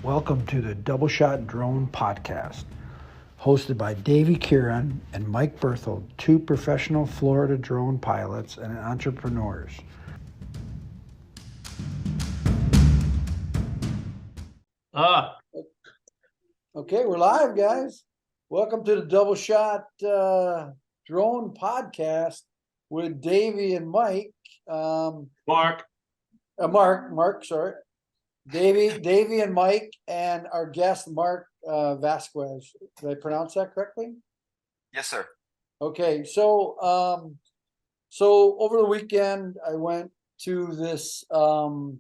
Welcome to the Double Shot Drone Podcast, hosted by Davy Kieran and Mike Berthold, two professional Florida drone pilots and entrepreneurs. Okay, we're live, guys. Welcome to the Double Shot Drone Podcast with Davy and Mike. Mark, Sorry. Davy and Mike, and our guest, Mark Vasquez. Did I pronounce that correctly? Yes, sir. Okay, so over the weekend, I went to this drone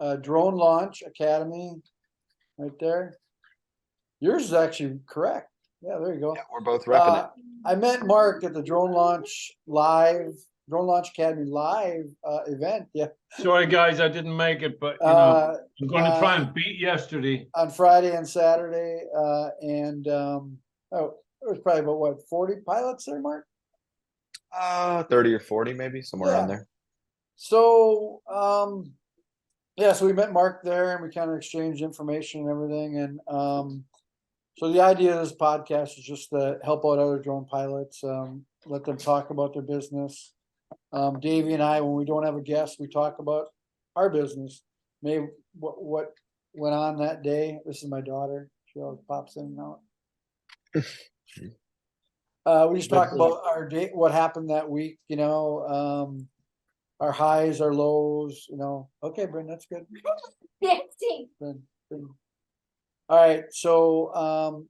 launch academy right there. Yours is actually correct. Yeah, there you go. Yeah, we're both repping it. I met Mark at the Drone Launch Academy live event. Yeah. sorry guys, I didn't make it, but I'm going to try and beat yesterday. On Friday and Saturday, it was probably about what, 40 pilots there, Mark? 30 or 40 maybe, somewhere around there. So so we met Mark there and we kind of exchanged information and everything. And so the idea of this podcast is just to help out other drone pilots, let them talk about their business. Davey and I, when we don't have a guest, we talk about our business. Maybe what went on that day. This is my daughter. She always pops in and out. We just talk about our day, what happened that week, our highs, our lows, Okay, Bryn, that's good. Bryn. All right, so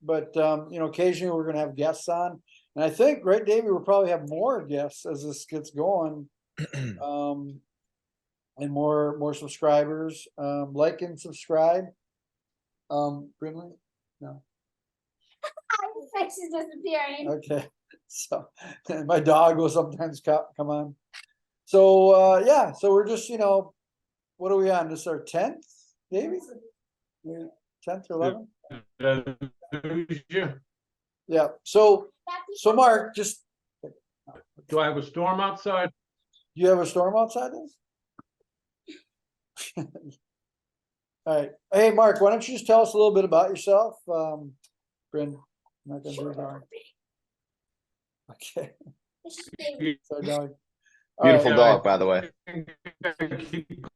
occasionally we're gonna have guests on. And I think, right, Davey, we'll probably have more guests as this gets going, and more subscribers. Like and subscribe. Brinley? No. My face is disappearing. Okay, so my dog will sometimes come on. So so we're just what are we on? This is our 10th, Davey? 10th or 11th? Yeah. So Mark, just Do I have a storm outside? do you have a storm outside this? All right. Hey Mark, why don't you just tell us a little bit about yourself? Bryn, I'm not gonna do it now. Okay. Sorry, dog. Beautiful dog, by the way.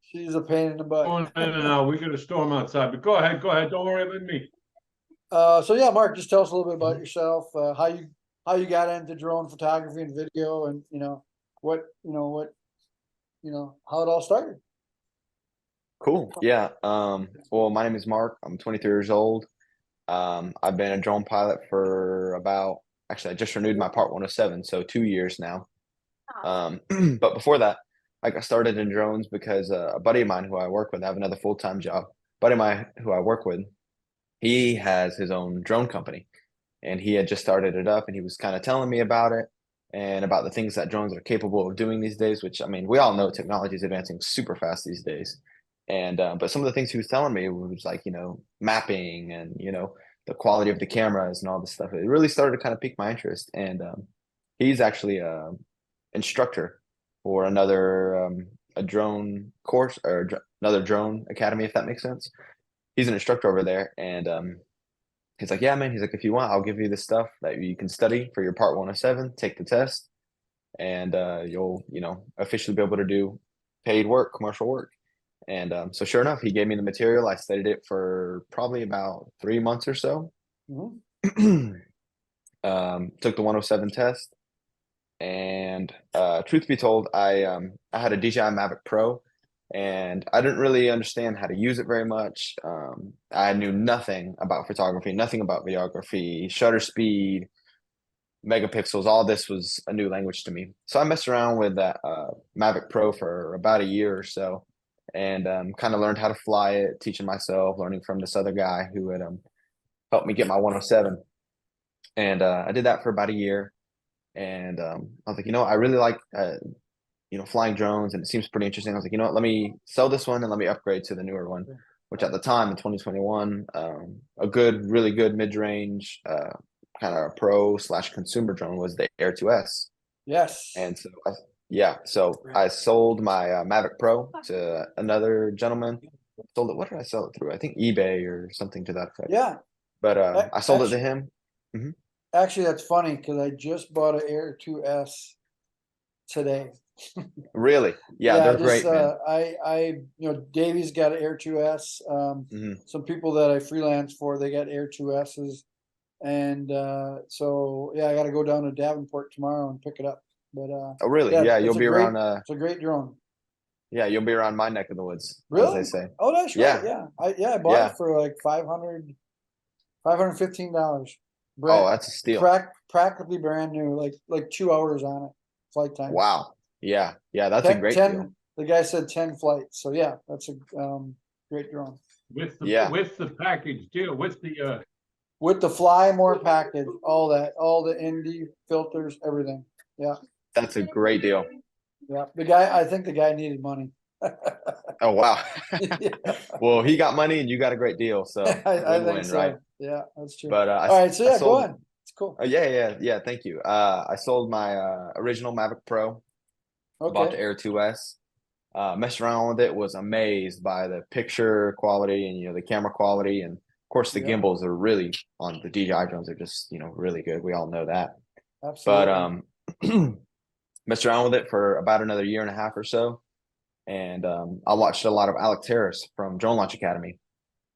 She's a pain in the butt. No, we got a storm outside, but go ahead. Don't worry about me. Mark, just tell us a little bit about yourself, how you got into drone photography and video, and how it all started. Cool. Yeah. Well, my name is Mark. I'm 23 years old. I've been a drone pilot for I just renewed my Part 107, so 2 years now. But before that, I got started in drones because a buddy of mine who I work with, I have another full-time job. Buddy of mine who I work with, he has his own drone company, and he had just started it up, and he was kind of telling me about it and about the things that drones are capable of doing these days, which, I mean, we all know technology is advancing super fast these days. And but some of the things he was telling me was like, mapping and, the quality of the cameras and all this stuff. It really started to kind of pique my interest. And he's actually a instructor for another a drone course or another drone academy, if that makes sense. He's an instructor over there, and he's like, yeah, man. He's like, if you want, I'll give you the stuff that you can study for your Part 107, take the test, and you'll, officially be able to do paid work, commercial work. And so sure enough, he gave me the material. I studied it for probably about 3 months or so. Mm-hmm. Took the 107 test, and truth be told, I had a DJI Mavic Pro, and I didn't really understand how to use it very much. I knew nothing about photography, nothing about videography, shutter speed, megapixels. All this was a new language to me. So I messed around with that Mavic Pro for about a year or so, and kind of learned how to fly it, teaching myself, learning from this other guy who had helped me get my 107. And I did that for about a year. And I was like, I really like, flying drones, and it seems pretty interesting. I was like, let me sell this one and let me upgrade to the newer one, which at the time in 2021, a really good mid-range kind of pro/consumer drone was the Air 2S. Yes. And so I sold my Mavic Pro to another gentleman sold it. What did I sell it through? I think eBay or something to that effect. Yeah, But I sold it to actually, him. actually, that's funny because I just bought an Air 2S today. Really? Yeah, Yeah, they're great, man. Davy's got an Air 2S. Hmm. Some people that I freelance for, they got Air 2Ss. And so yeah, I got to go down to Davenport tomorrow and pick it up. But Oh, really? yeah, Yeah, you'll be around. it's a great drone. Yeah, you'll be around my neck of the woods, as they Really? say. Oh, that's right. Yeah, Yeah, I bought yeah. it for like $515. Oh, Brand that's a steal. practically brand new, like 2 hours on it, flight time. Wow. Yeah, yeah, that's a 10, great 10 deal. the guy said 10 flights. So yeah, that's a great drone. Yeah, with the package deal, with the With the fly more package, all that, all the ND filters, everything. Yeah, that's a great deal. yeah. I think the guy needed money. Oh, wow. Yeah, Well, he got money and you got a great deal, so I think win-win, right? so. Yeah, that's true. But All right, so I yeah, go sold. on. It's cool. Oh, yeah. Thank you. I sold my original Mavic Pro. Bought Okay. the Air 2S. Messed around with it. Was amazed by the picture quality and the camera quality, and of course the Yeah, gimbals are really on the DJI drones are just really good. We all know that. But absolutely. messed around with it for about another year and a half or so, and I watched a lot of Alex Harris from Drone Launch Academy,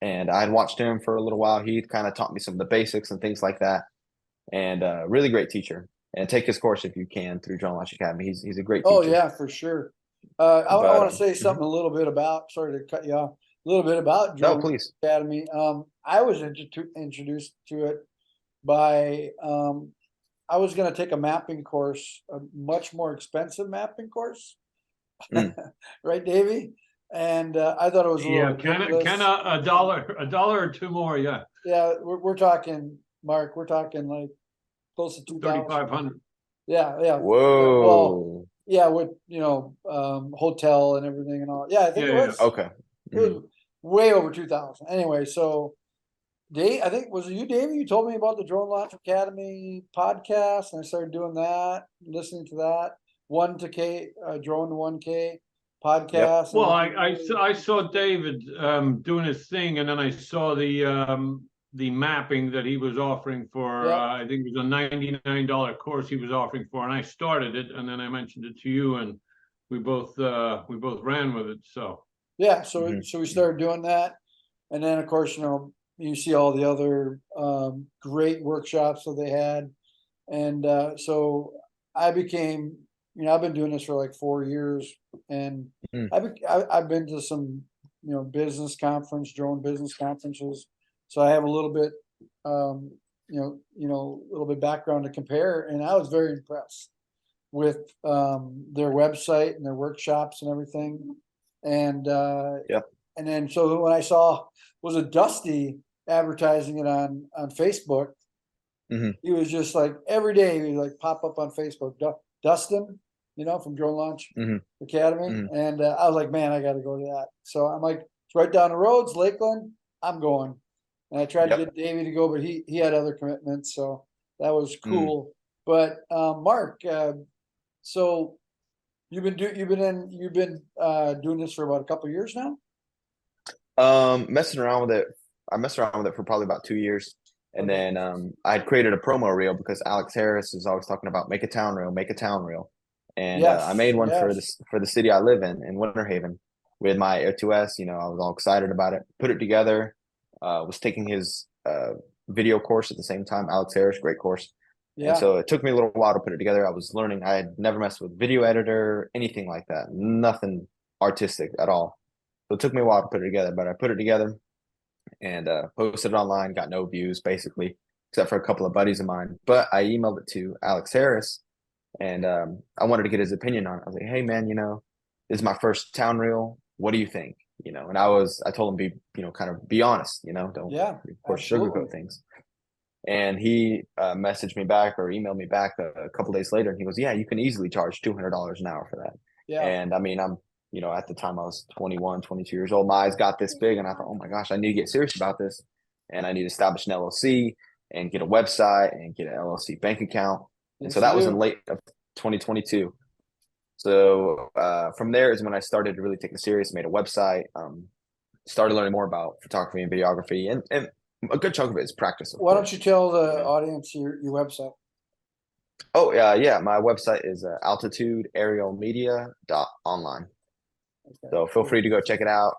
and I had watched him for a little while. He kind of taught me some of the basics and things like that, and really great teacher. And take his course if you can through Drone Launch Academy. He's a great Oh teacher. yeah, for sure. I But want to say mhm. something a little bit about. Sorry to cut you off. A little bit about No, Drone please. Academy. I was introduced to it by I was going to take a mapping course, a much more expensive mapping course, Mm. right, Davy? And I thought it was a little yeah, ridiculous. can a dollar or two more, yeah, Yeah, we're talking, Mark. We're talking like close to 2,000. 3,500. Yeah, yeah. Well, Whoa. yeah, with hotel and everything and all. Yeah, I think Yeah, it yeah. was Okay. it was way over 2,000. Anyway, so Dave, I think was it you, Davey? You told me about the Drone Launch Academy podcast, and I started doing that, listening to that 1 to K, drone to 1K Yep. podcast. Well, And I saw David doing his thing, and then I saw the mapping that he was offering for. yeah, I think it was a $99 course he was offering for, and I started it, and then I mentioned it to you, and we both ran with it. So yeah. Mhm. So we started doing that, and then of course you see all the other great workshops that they had, and so I became I've been doing this for like 4 years, and Mm. I've been to some drone business conferences, so I have a little bit a little bit background to compare, and I was very impressed with their website and their workshops and everything, and Yep. and then so when I saw was it Dusty advertising it on Facebook, Mhm. he was just like every day he would like pop up on Facebook, Dustin, from Drone Launch Mhm. Academy, Mhm. and I was like, man, I got to go to that. So I'm like, it's right down the roads, Lakeland. I'm going, and I tried to Yep. get Davey to go, but he had other commitments, so that was Mm. cool. But Mark, so you've been doing this for about a couple of years now. Messing around with it. I messed around with it for probably about 2 years. And Okay. then I had created a promo reel because Alex Harris is always talking about make a town reel, make a town reel. And I made Yes, one for yes, this for the city I live in Winter Haven with my Air 2S. I was all excited about it. Put it together. Was taking his video course at the same time. Alex Harris, great course. And yeah, so it took me a little while to put it together. I was learning. I had never messed with video editor, anything like that. Nothing artistic at all. So it took me a while to put it together, but I put it together and posted it online, got no views basically, except for a couple of buddies of mine. But I emailed it to Alex Harris and I wanted to get his opinion on it. I was like, hey man, this is my first town reel. What do you think? And I told him kind of be honest, don't yeah, of course absolutely. sugarcoat things. And he messaged me back or emailed me back a couple days later, and he goes, "Yeah, you can easily charge $200 an hour for that." Yeah, And I mean, at the time I was 21, 22 years old. My eyes got this big, and I thought, "Oh my gosh, I need to get serious about this, and I need to establish an LLC and get a website and get an LLC bank account." And so yes, you that was in do. late of 2022. So from there is when I started to really take it serious. Made a website, started learning more about photography and videography, and a good chunk of it is practice. Of Why don't course. you tell the audience your website? Oh yeah, my website is Altitudeaerialmedia.online. Okay, So feel cool. free to go check it out.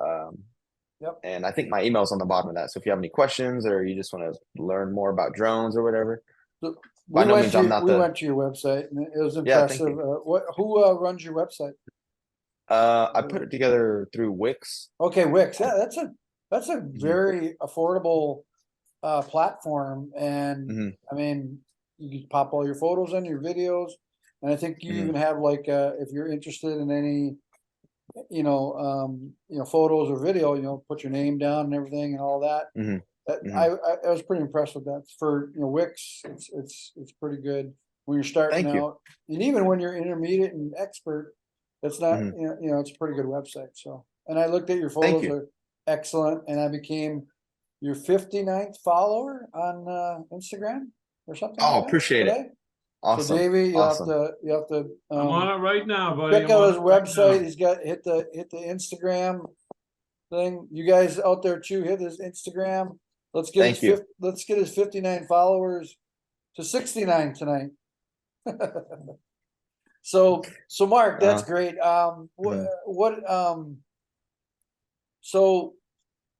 Yep. And I think my email's on the bottom of that. So if you have any questions or you just want to learn more about drones or whatever, So by we no went means I'm to not we the. went to your website and it was Yeah, thank impressive. you. Who runs your website? I put it together through Wix. Okay, Wix. Yeah, that's a Mhm. very affordable platform, and Mhm. I mean, you can pop all your photos in, your videos, and I think you Mhm. even have like if you're interested in any, photos or video, put your name down and everything and all that. Mhm. That Mhm. I was pretty impressed with that. For Wix, it's pretty good when you're starting Thank you. out, and even when you're intermediate and expert, that's not Mhm. it's a pretty good website. So, and I looked at your Thank photos you. are excellent, and I became your 59th follower on Instagram or something Oh, like that appreciate it. today. So Awesome. Davey, Awesome. you have to I'm on it right now, buddy. check I'm out on his it right website. now. He's got hit the Instagram thing. You guys out there too, hit his Instagram. Thank you. Let's get his 59 followers to 69 tonight. So Mark, that's Uh, great. mhm. So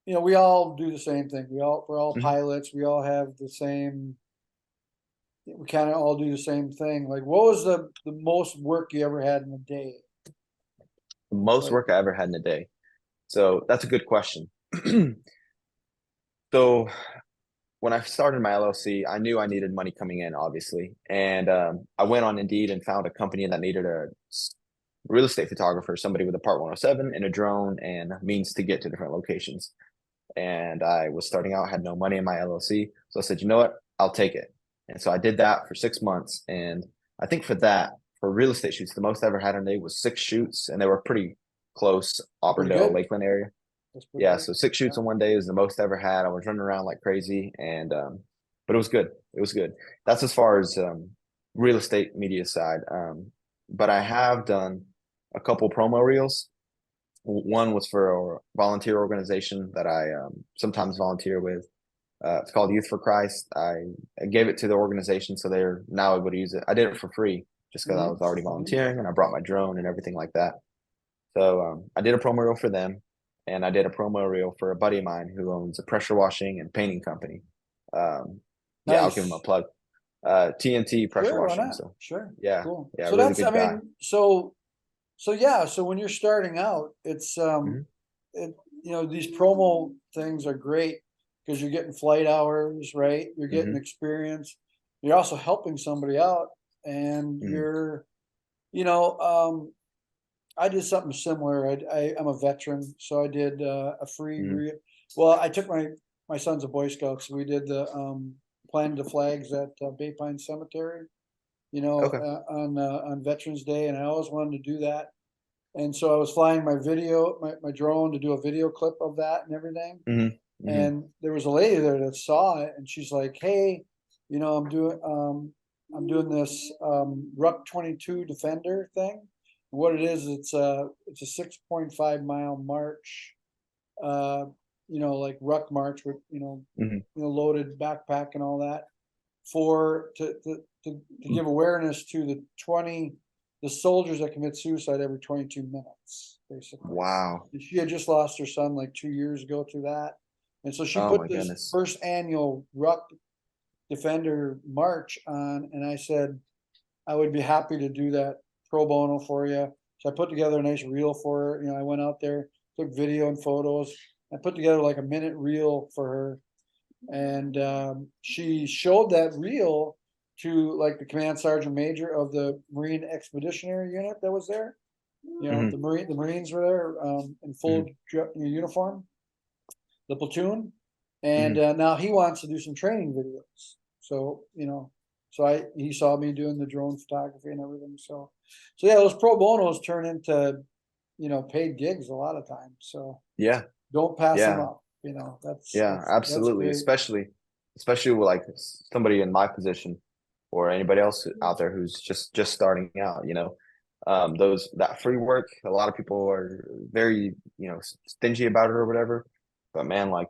we all do the same thing. We're all Mhm. pilots. We all have the same. We kind of all do the same thing. Like, what was the most work you ever had in a day? The most Like, work I ever had in a day. So that's a good question. So when I started my LLC, I knew I needed money coming in, obviously, and I went on Indeed and found a company that needed a real estate photographer, somebody with a Part 107 and a drone and means to get to different locations. And I was starting out, had no money in my LLC, so I said, you know what, I'll take it. And so I did that for 6 months, and I think for real estate shoots, the most I ever had in a day was 6 shoots, and they were pretty close, pretty Auburndale, good. Lakeland area. That's pretty Yeah, good. so 6 shoots in one day is the most I ever had. I was running around like crazy, and but it was good. It was good. That's as far as real estate media side. But I have done a couple promo reels. One was for a volunteer organization that I sometimes volunteer with. It's called Youth for Christ. I gave it to the organization, so they're now able to use it. I did it for free just because I was already volunteering, and I brought my drone and everything like that. So I did a promo reel for them, and I did a promo reel for a buddy of mine who owns a pressure washing and painting company. Yeah, I'll give him a Nice. plug. TNT pressure Sure, why washing. not? So Sure. yeah, Cool. yeah, So really that's, I good guy. mean, so yeah, so when you're starting out, it's Mhm. these promo things are great because you're getting flight hours, right? You're getting Mhm. experience. You're also helping somebody out, and Mhm. you know, um, I did something similar. I'm a veteran, so I did a free. Mhm. Well, I took my son's a Boy Scout, so we did the planted the flags at Bay Pine Cemetery. Okay. On Veterans Day, and I always wanted to do that. And so I was flying my drone to do a video clip of that and everything. Mhm. Mhm. And there was a lady there that saw it, and she's like, "Hey, I'm doing this Ruck 22 Defender thing. What it is, it's a 6.5 mile march, like ruck march with Mhm. loaded backpack and all that for to give awareness to the soldiers that commit suicide every 22 minutes, basically. Wow. And she had just lost her son like 2 years ago to that, and so she Oh my put this goodness. first annual Ruck Defender March on, and I said I would be happy to do that pro bono for you. So I put together a nice reel for her. I went out there, took video and photos. I put together like a minute reel for her, and she showed that reel to like the command sergeant major of the Marine Expeditionary Unit that was there. Mhm. The Marines were there in full Mhm. uniform, the platoon, and Mhm. now he wants to do some training videos. So he saw me doing the drone photography and everything. So yeah, those pro bonos turn into paid gigs a lot of times. So Yeah. don't pass them Yeah. up. Yeah. That's Absolutely. great. Especially with like somebody in my position or anybody else out there who's just starting out. Those that free work. A lot of people are very stingy about it or whatever. But man, like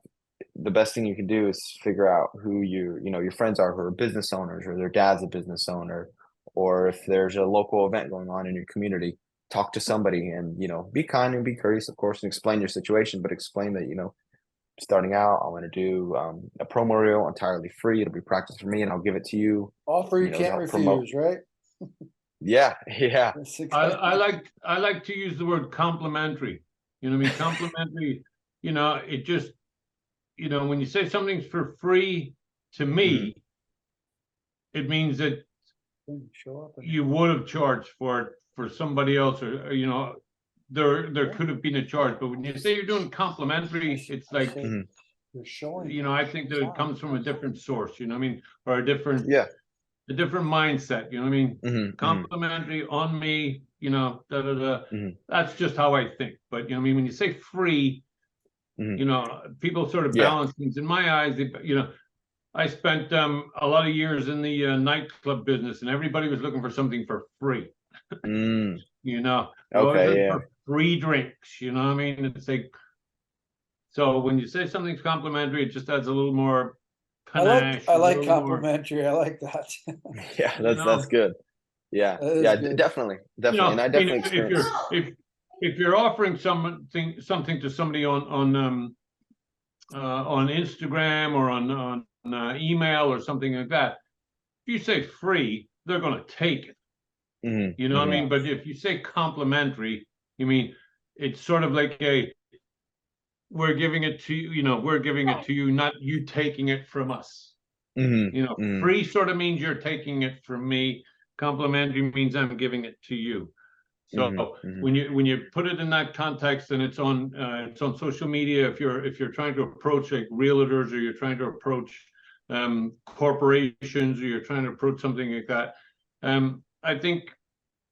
the best thing you can do is figure out who your friends are who are business owners, or their dad's a business owner, or if there's a local event going on in your community, talk to somebody and, be kind and be courteous, of course, and explain your situation, but explain that, starting out, I want to do a promo reel entirely free. It'll be practice for me, and I'll give it to you. Offer you to can't help promote. refuse, right? Yeah, yeah. That's the I like to use the word complimentary. You know what I mean? Complimentary, it just, when you say something's for free to me, it means that show up and you would have charged for it for somebody else, or there could have been a charge. But when you say you're doing complimentary, it's like, you're showing. I think that it comes from a different source, you know what I mean? Or a different mindset, you know what I mean? Complimentary on me, that's just how I think. But you know what I mean? When you say free, people sort of balance things. In my eyes, I spent a lot of years in the nightclub business, and everybody was looking for something for free. Okay, For free drinks, you know what I mean? It's like, so when you say something's complimentary, it just adds a little more panache. I like complimentary. I like that. Yeah, that's good. Yeah, good. definitely, and I definitely experience. If you're offering something to somebody on Instagram or on email or something like that, if you say free, they're going to take it. You know what I mean? But if you say complimentary, you mean it's sort of like we're giving it to you, we're giving it to you, not you taking it from us. Free sort of means you're taking it from me. Complimentary means I'm giving it to you. So when you put it in that context, and it's on social media, if you're trying to approach like realtors, or you're trying to approach corporations, or you're trying to approach something like that, I think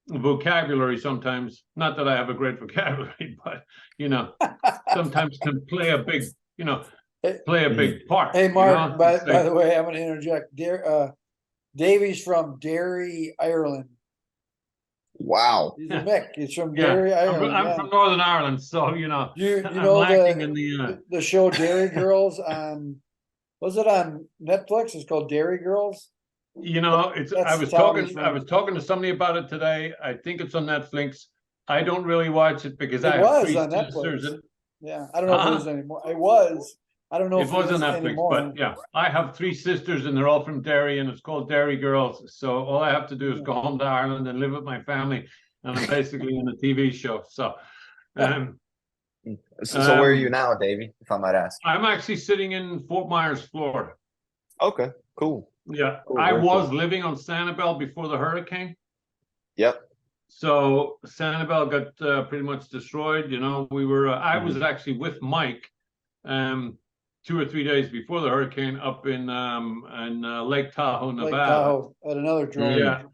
vocabulary sometimes, not that I have a great vocabulary, but sometimes can play a big part. Hey, Mark, by the way, I'm going to interject. Davy's from Derry, Ireland. Wow. He's a Mick. He's from Derry, Ireland. I'm from Northern Ireland, so you know the show Dairy Girls on, was it on Netflix? It's called Dairy Girls. I was talking to somebody about it today. I think it's on Netflix. I don't really watch it because I have 3 sisters. Yeah, I don't know if it is anymore. It was. I don't know if it was on Netflix, anymore. But yeah, I have 3 sisters, and they're all from Derry, and it's called Dairy Girls. So all I have to do is go home to Ireland and live with my family, and I'm basically in a TV show. So, so where are you now, Davey, if I might ask? I'm actually sitting in Fort Myers, Florida. Okay, cool. Yeah, cool, I was living on Sanibel before the hurricane. Yep. So Sanibel got pretty much destroyed. We were. I was actually with Mike, 2 or 3 days before the hurricane, up in Lake Tahoe, Nevada. Lake Tahoe, at another drone. Yeah,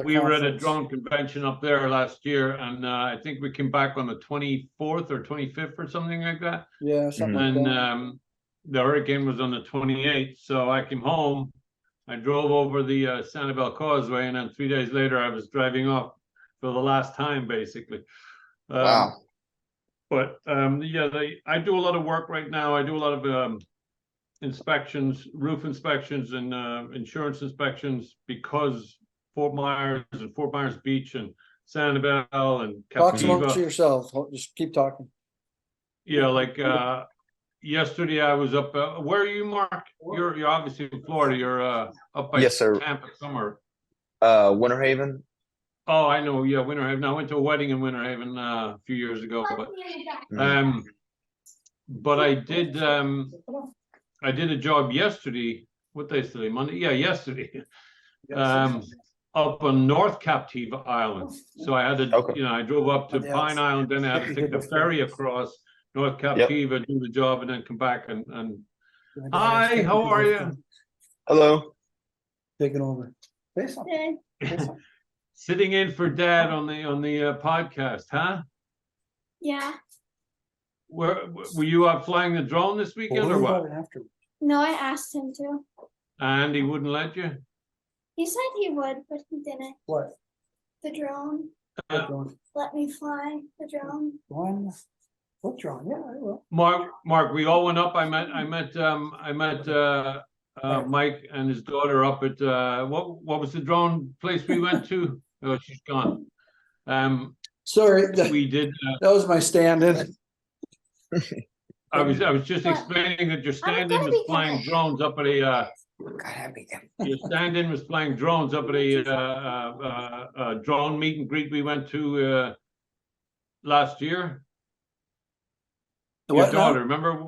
we were at a conference. drone convention up there last year, and I think we came back on the 24th or 25th or something like that. Yeah, something like And that. the hurricane was on the 28th, so I came home. I drove over the Sanibel Causeway, and then 3 days later, I was driving off for the last time, basically. Wow. But I do a lot of work right now. I do a lot of inspections, roof inspections, and insurance inspections, because Fort Myers and Fort Myers Beach and Sanibel and Talk Captiva. amongst yourselves. Just keep talking. Yeah, like yesterday I was up. Where are you, Mark? You're obviously in Florida. You're up by Tampa somewhere. Winter Haven. Oh, I know. Yeah, Winter Haven. I went to a wedding in Winter Haven a few years ago, but I did a job yesterday. What day is today? Monday? Yeah, yesterday. Up on North Captiva Island. So I had to, I drove up to Pine Island, then I had to take the ferry across North Captiva, do the job, and then come back and hi, how are you? Hello. Taking over. Sitting in for Dad on the podcast, huh? Yeah. Were you out flying the drone this weekend or what? No, I asked him to. And he wouldn't let you? He said he would, but he didn't. What? The drone. Let me fly the drone. What's wrong? Yeah, I will. Mark, we all went up. I met Mike and his daughter up at what was the drone place we went to? Oh, she's gone. Sorry, We did. that was my stand-in. I was just What? explaining that your I'm stand-in gonna was be flying quiet. drones up at a. Your stand-in was flying drones up at a drone meet and greet we went to last year. Your What now? daughter, remember?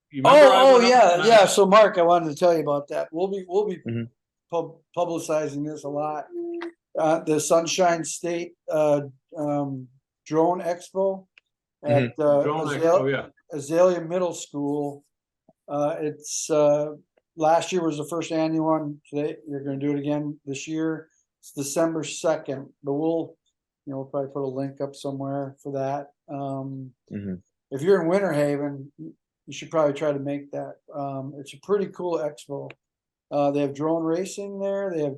You remember I Oh, went up yeah, and yeah. So Mark, I wanted to tell you about that. We'll be Mhm. publicizing this a lot. The Sunshine State Drone Expo at Drone Expo, yeah. Azalea Middle School. It's last year was the first annual one. Today they're going to do it again this year. It's December 2nd, but we'll probably put a link up somewhere for that. If you're in Winter Haven, you should probably try to make that. It's a pretty cool expo. They have drone racing there. They have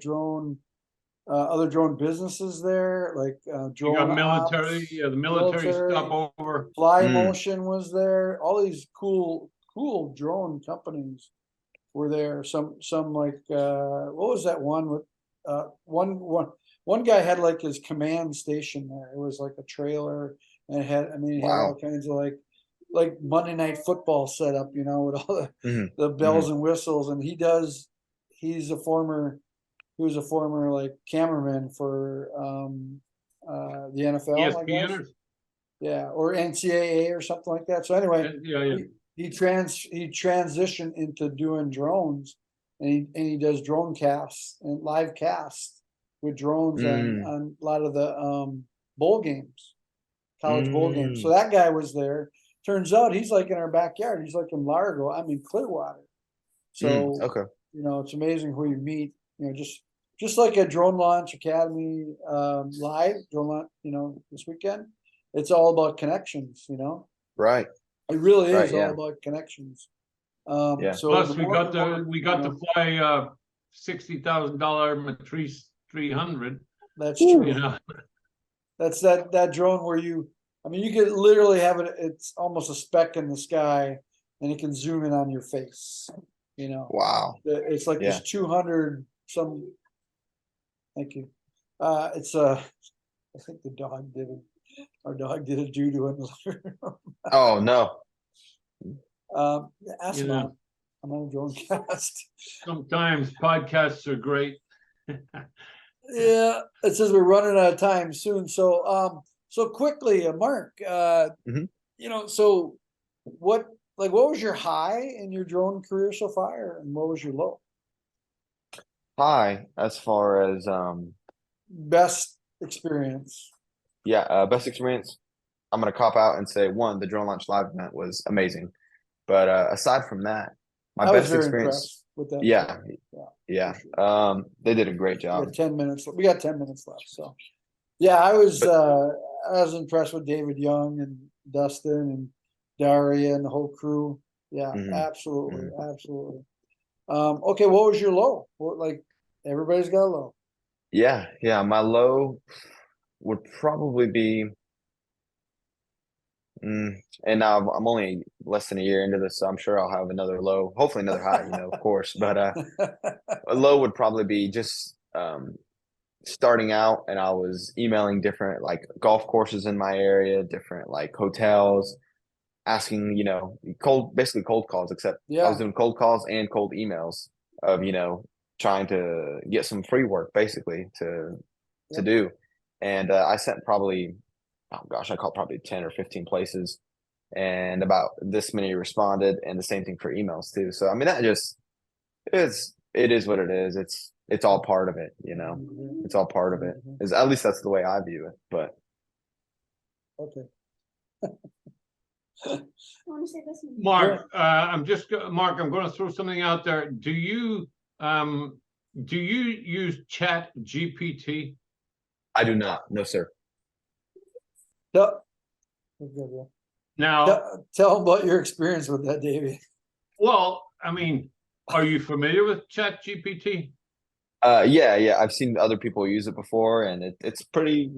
other drone businesses there, like You drone got military, ops, the military stuff over. Fly Motion was there. All these cool drone companies were there. Some like what was that one with one guy had like his command station there. It was like a trailer and it had it had all kinds of like Monday Night Football setup, with all the bells and whistles. And he was a former like cameraman for the NFL, I guess. ESPNers? Yeah, or NCAA or something like that. So anyway, Yeah. he transitioned into doing drones, and he does drone casts and live casts with drones on a lot of the bowl games, college bowl games. So that guy was there. Turns out he's like in our backyard. He's like in Largo. I'm in Clearwater. So Okay. it's amazing who you meet. Just like a Drone Launch Academy live drone launch, this weekend. It's all about connections. Right. It really is yeah. all about connections. Yeah. So Plus, we got to fly $60,000 Matrice 300. That's true. You know, That's that drone where you could literally have it. It's almost a speck in the sky, and it can zoom in on your face. Wow. It's like this 200 some. Thank you. It's I think our dog did a doo-doo in the living room. Oh no. Ask Mom. I'm on a drone cast. Sometimes podcasts are great. Yeah, it says we're running out of time soon. So quickly, Mark, so what was your high in your drone career so far, and what was your low? High as far as Best experience. best experience. I'm gonna cop out and say the Drone Launch Live event was amazing. But aside from that, my best experience with that. Yeah. They did a great job. 10 minutes. We got 10 minutes left. So yeah, I was impressed with David Young and Dustin and Daria and the whole crew. Yeah, absolutely. Okay, what was your low? Everybody's got a low. Yeah. My low would probably be and now I'm only less than a year into this, so I'm sure I'll have another low, hopefully another high, of course. But a low would probably be just starting out, and I was emailing different like golf courses in my area, different like hotels, asking, basically cold calls, except I was doing cold calls and cold emails of, trying to get some free work basically to do. And I sent probably, I called probably 10 or 15 places, and about this many responded, and the same thing for emails too. So that just it is what it is. It's all part of it, It's all part of it. At least that's the way I view it. But okay. I want to say this. Mark, Mark, I'm going to throw something out there. Do you use Chat GPT? I do not. No, sir. Now, tell about your experience with that, Davey. Well, are you familiar with Chat GPT? Yeah. I've seen other people use it before, and it's pretty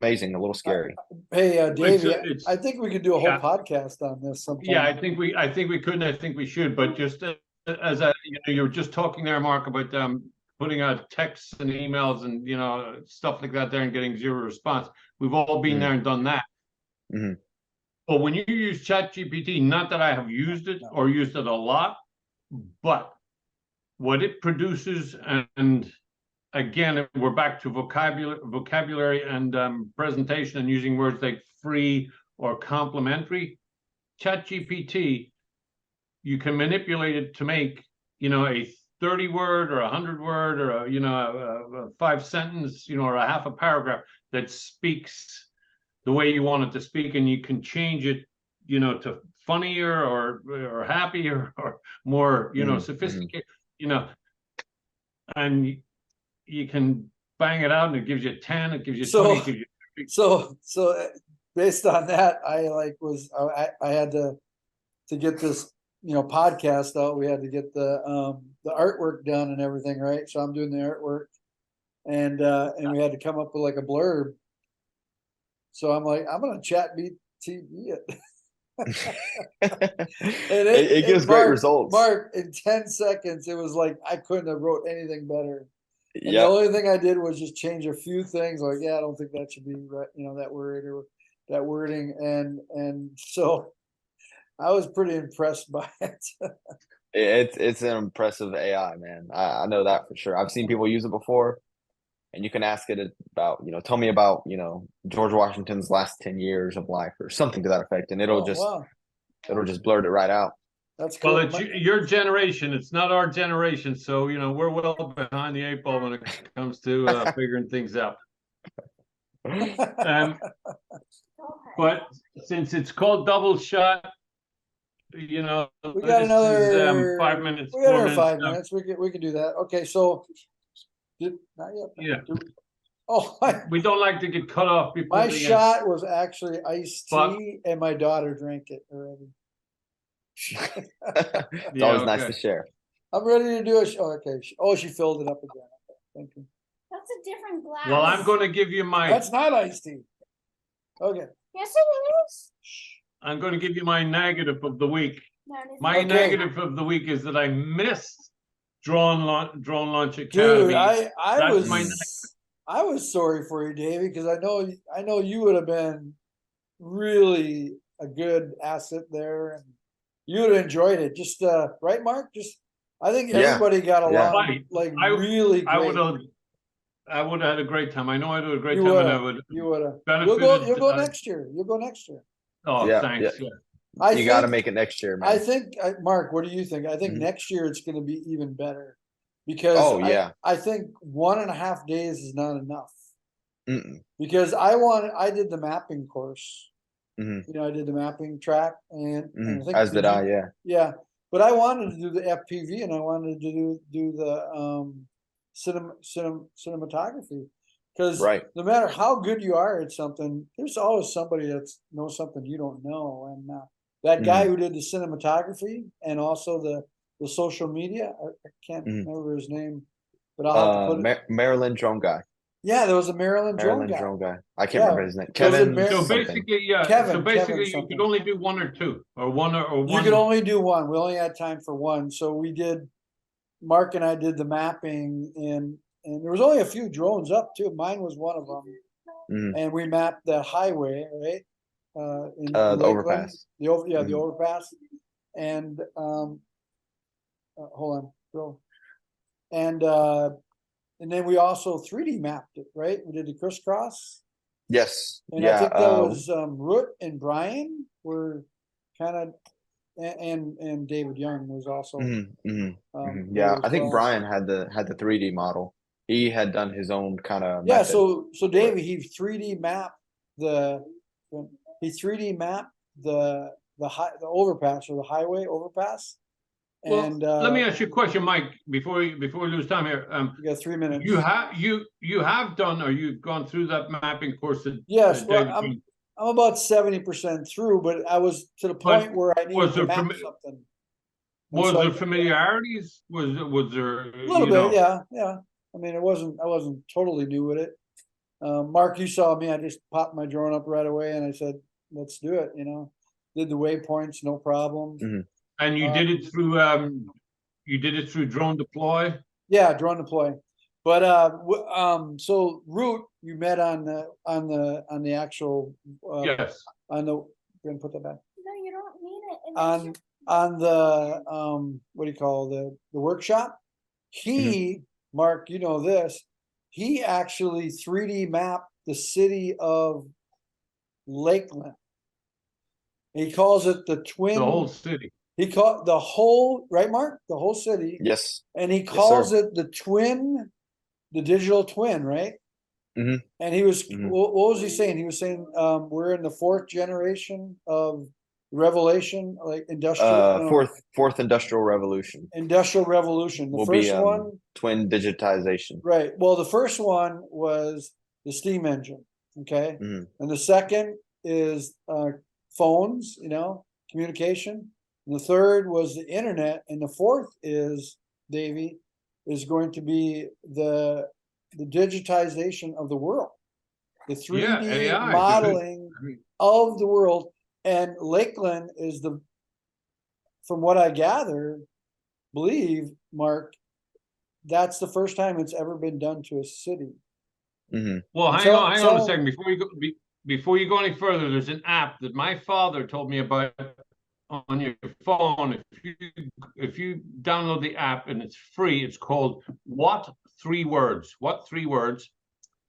amazing. A little scary. Hey, Davey, it's I think we could do a whole yeah. podcast on this sometime. Yeah, I think we could, and I think we should. But just as you were just talking there, Mark, about putting out texts and emails and stuff like that there and getting zero response. We've all been there and done that. Mm-hmm. But when you use ChatGPT, not that I have used it or used it a lot, but what it produces, and again, we're back to vocabulary and presentation and using words like free or complimentary. ChatGPT, you can manipulate it to make, a 30 word or 100 word or a 5 sentence, or a half a paragraph that speaks the way you want it to speak, and you can change it, to funnier or happier or more, sophisticated, and you can bang it out and it gives you 10, it gives you 20, it gives you 30. So based on that, I had to get this, podcast out. We had to get the artwork done and everything, right? So I'm doing the artwork, and we had to come up with like a blurb. So I'm like, I'm gonna ChatGPT it. It gives great results. Mark, in 10 seconds, it was like I couldn't have wrote anything better. And Yep. the only thing I did was just change a few things, like, I don't think that should be right, that word or that wording, and so I was pretty impressed by it. It's an impressive AI, man. I know that for sure. I've seen people use it before, and you can ask it about, tell me about, George Washington's last 10 years of life or something to that effect, and it'll just blurt it right out. That's cool. Well, it's your generation. It's not our generation. So, we're well behind the 8 ball when it comes to figuring things out. But since it's called Double Shot, we got another 5 minutes. We got another 5 minutes. We can do that. Okay, so not yet. Yeah. We don't like to get cut off before my shot was actually iced tea, and my daughter drank it already. It's always nice to share. I'm ready to do it. Okay. She filled it up again. Okay, thank you. That's a different glass. Well, I'm going to give you my. That's not iced tea. Okay. Yes, it is. I'm going to give you my negative of the week. My negative of the week is that I missed drone launch academy. Dude, I was sorry for you, Davey, because I know you would have been really a good asset there, and you would have enjoyed it. Just right, Mark? I think everybody got along really great. I would have had a great time. I know I did a great time, and I would. You would have. You'll go next year. You'll go next year. Oh, thanks. Yeah. You got to make it next year, man. I think, Mark, what do you think? I think next year it's going to be even better, because I think 1.5 days is not enough. Because I did the mapping course. I did the mapping track, and I think as did I. Yeah, but I wanted to do the FPV, and I wanted to do the cinematography, because no matter how good you are at something, there's always somebody that knows something you don't know. And that guy who did the cinematography and also the social media, I can't remember his name, but I'll have to put it. Maryland drone guy. Yeah, there was a Maryland drone guy. I can't remember his name. Kevin. So basically, Kevin you could only do one or two, or one. You could only do one. We only had time for one, so we did. Mark and I did the mapping, and there was only a few drones up too. Mine was one of them, and we mapped the highway, right? In the overpass. The overpass, and hold on, go, and then we also 3D mapped it, right? We did the crisscross. Yes. And I think that was Rute and Brian were kind of, and David Young was also. I think Brian had the 3D model. He had done his own kind of. Yeah. So Davey, he 3D mapped the overpass, or the highway overpass. Well, and let me ask you a question, Mike, before we lose time here. You got 3 minutes. You have done, or you've gone through that mapping course? Yes, well, I'm about 70% through, but I was to the point where I needed to map something. Was there familiarities? Was there a little bit? Yeah. I mean, I wasn't totally new with it. Mark, you saw me, I just popped my drone up right away and I said, let's do it, did the waypoints, no problem. And you did it through, Drone Deploy? Yeah, drone deploy. But so Rute, you met on the actual Yes. on the gonna put that back No, you don't need it. It makes on the what do you call the workshop. He Mark, you know this, he actually 3D mapped the city of Lakeland. He calls it the twin. The whole city. He called the whole, right, Mark? The whole city. Yes. And he Yes, calls sir. it the twin, the digital twin, right? Mhm. And he was, Mhm. what was he saying? He was saying, we're in the 4th generation of revelation, like industrial, Fourth industrial revolution industrial revolution. The will first be one, twin digitization. right? Well, the first one was the steam engine, okay, Mhm. and the second is phones, communication. And the third was the internet, and the fourth is, Davy, is going to be the digitization of the world, the 3D AI, modeling of the world. And Lakeland is from what I believe, Mark, that's the first time it's ever been done to a city. Well, And hang on a second. Before you go any further, there's an app that my father told me about on your phone. If you download the app and it's free, it's called What 3 Words? What 3 Words?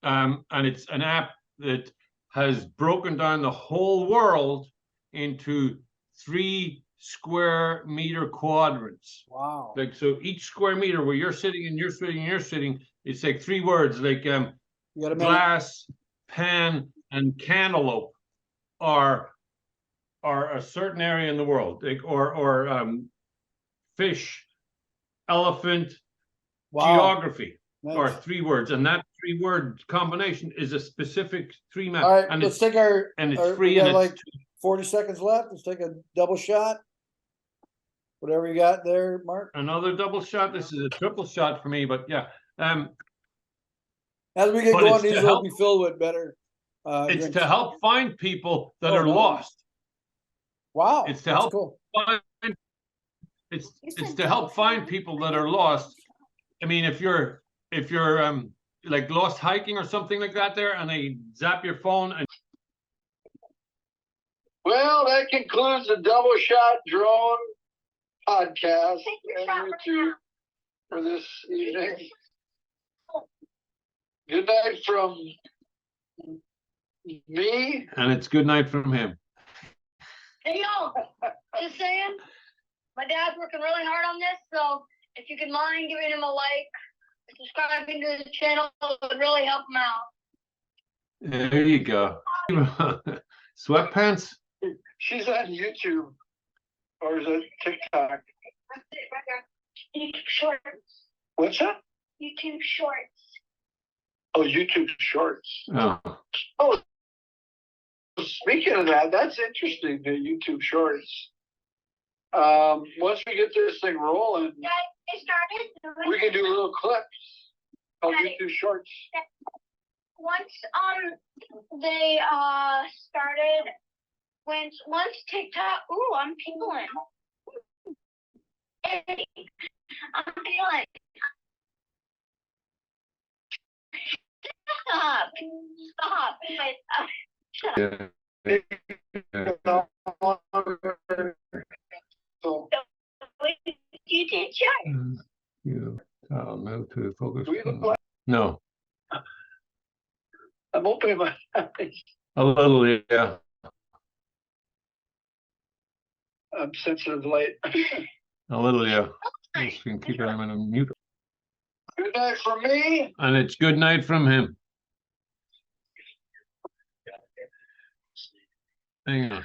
And it's an app that has broken down the whole world into 3 square meter quadrants. Wow. Like, so each square meter where you're sitting and you're sitting and you're sitting, it's like 3 words, like You got glass, pen, and cantaloupe are a certain area in the world, like, or fish, elephant, geography, are 3 words, and that 3-word combination is a specific 3 map. All right, and let's it's take our, and it's we free, got and like it's 40 seconds left. Let's take a double shot. Whatever you got there, Mark. another double shot. This is a triple shot for me, but yeah. As we get But going, it's to these will help- be filled with better. It's drinks. to help find people that Oh, are nice. lost. Wow, It's to that's help cool. find. It's to help find people that are lost. I mean, if you're like lost hiking or something like that there, and they zap your phone and. Well, that concludes the Double Shot Drone podcast and YouTube for this evening. Good night from me. And it's good night from him. Hey, yo, just saying, my dad's working really hard on this, so if you could mind giving him a like, subscribing to the channel, it would really help him out. There you go. Sweatpants? She's on YouTube. Or is it TikTok? That's it, right there. YouTube Shorts. What's that? YouTube Shorts. Oh, YouTube Shorts. Oh. Oh, speaking of that, that's interesting, the YouTube Shorts. Once we get this thing rolling, Guys, they started. we can do little clips of Right. YouTube Shorts. Once they started, once TikTok, ooh, I'm peeling. Hey, I'm peeling. Stop. So, You did check. You move to focus. do we look like No, I'm opening my eyes. a little, yeah. I'm sensitive to light. A little, yeah. Just can keep him in a mute. Good night from me. And it's good night from him. Hang on.